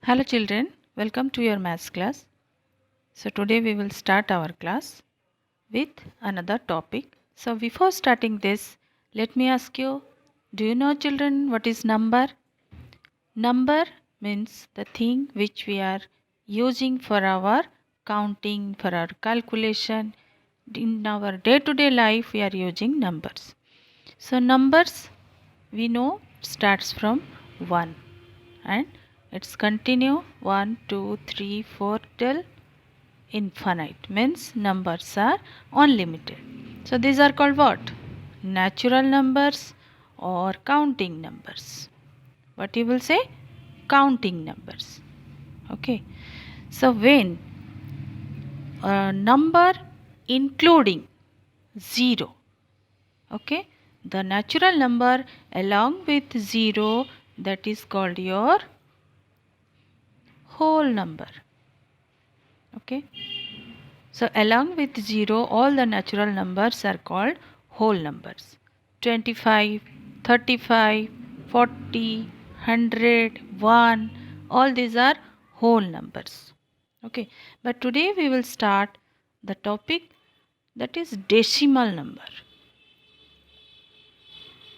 Hello children, welcome to your maths class. So today we will start our class with another topic. So before starting this, let me ask you, do you know children what is number? Number means the thing which we are using for our counting, for our calculation. In our day-to-day life we are using numbers. So numbers we know starts from 1 and it's continue 1 2 3 4 till infinite, means numbers are unlimited. So these are called what? Natural numbers or counting numbers. What you will say? Counting numbers. Okay. So when a number including 0, okay, the natural number along with 0, that is called your whole number. Okay. So along with 0, all the natural numbers are called whole numbers. 25, 35, 40, 100, 1, all these are whole numbers. Okay. But today we will start the topic that is decimal number.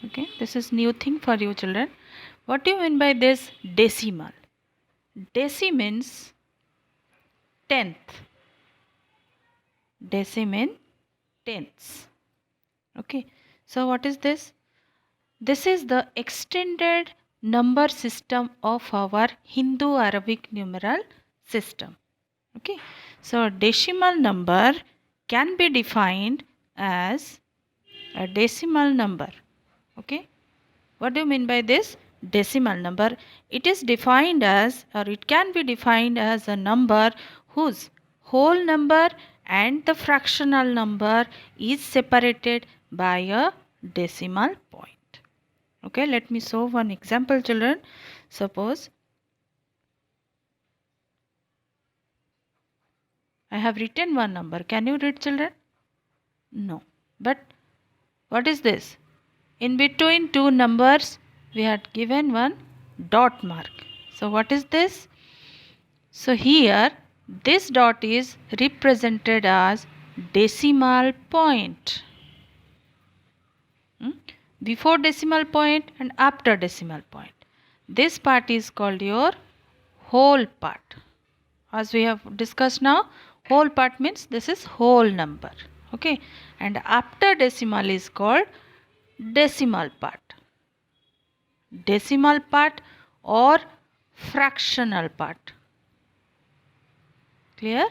Okay. This is new thing for you children. What do you mean by this decimal? Deci means tenth. Deci means tenths. Okay. So what is this? This is the extended number system of our Hindu-Arabic numeral system. Okay. So decimal number can be defined as a decimal number. Okay. What do you mean by this? Decimal number. It is defined as, or it can be defined as a number whose whole number and the fractional number is separated by a decimal point. Okay, let me show one example children. Suppose I have written one number. Can you read children? No. But what is this? In between two numbers we had given one dot mark. So what is this? So here this dot is represented as decimal point. Before decimal point and after decimal point. This part is called your whole part. As we have discussed now, whole part means this is whole number. Okay. And after decimal is called decimal part. Decimal part or fractional part. Clear?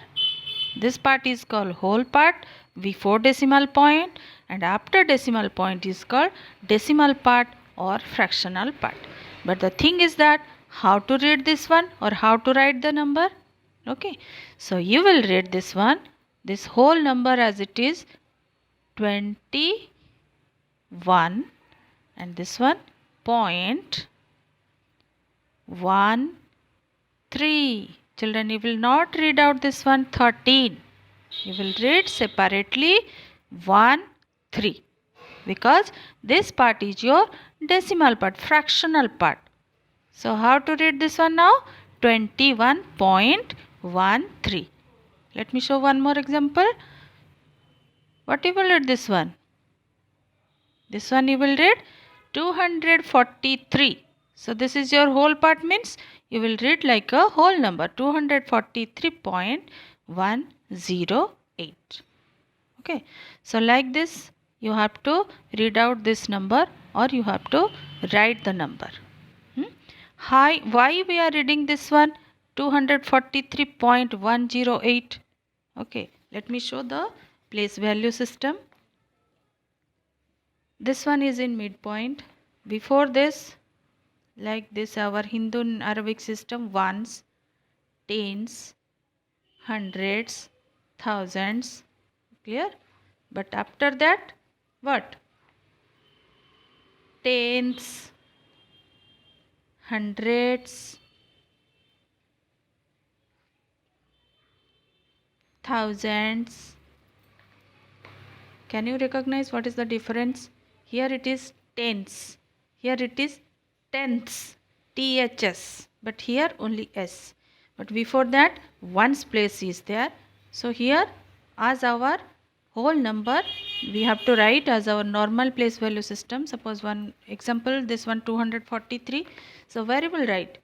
This part is called whole part before decimal point, and after decimal point is called decimal part or fractional part. But the thing is that how to read this one or how to write the number? Okay. So you will read this one, this whole number as it is 21, and this one 0.13. Children, you will not read out this one 13. You will read separately 1, 3. Because this part is your decimal part, fractional part. So how to read this one now? 21.13. Let me show one more example. What you will read this one? This one you will read 243. So this is your whole part, means you will read like a whole number 243.108. Okay. So like this you have to read out this number or you have to write the number. Why we are reading this one 243.108? Okay. Let me show the place value system. This one is in midpoint. Before this, like this, our Hindu and Arabic system, ones, tens, hundreds, thousands. Clear? But after that, what? Tens, hundreds, thousands. Can you recognize what is the difference? Here it is tens. Here it is tenths. THS. but here only s. But before that ones place is there. So here as our whole number we have to write as our normal place value system. Suppose one example, this one 243. So where you will write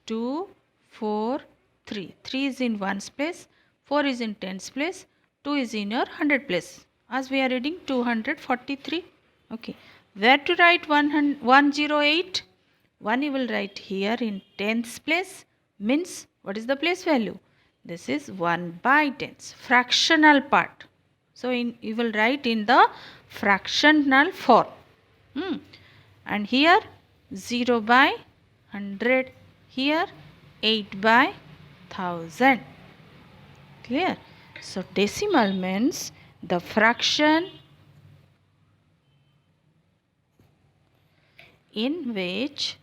2 4 3. 3 is in ones place, 4 is in tens place, 2 is in your hundred place, as we are reading 243. Okay, where to write 108? 1 you will write here in tens place, means what is the place value? This is 1 by tens, fractional part. So you will write in the fractional form. And here 0 by 100, here 8 by 1000. Clear? So decimal means the fraction in which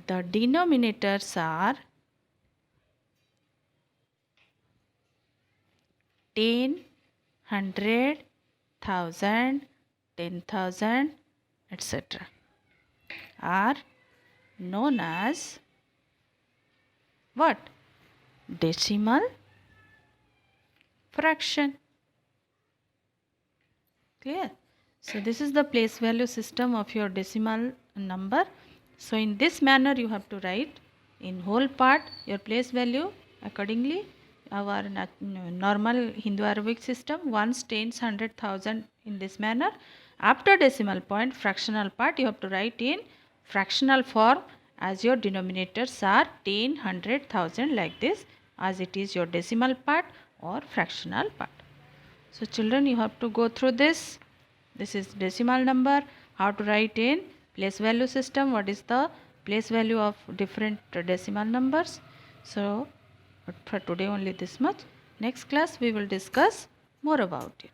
the denominators are 10, 100, 1000, 10,000, etc. are known as what? Decimal fraction. Clear? So this is the place value system of your decimal number. So in this manner you have to write in whole part your place value accordingly. Our normal Hindu Arabic system, ones, tens, 100, 1000 in this manner. After decimal point, fractional part, you have to write in fractional form as your denominators are 10, 100, 1000 like this, as it is your decimal part or fractional part. So children, you have to go through this. This is decimal number, how to write in place value system, what is the place value of different decimal numbers. So for today only this much. Next class we will discuss more about it.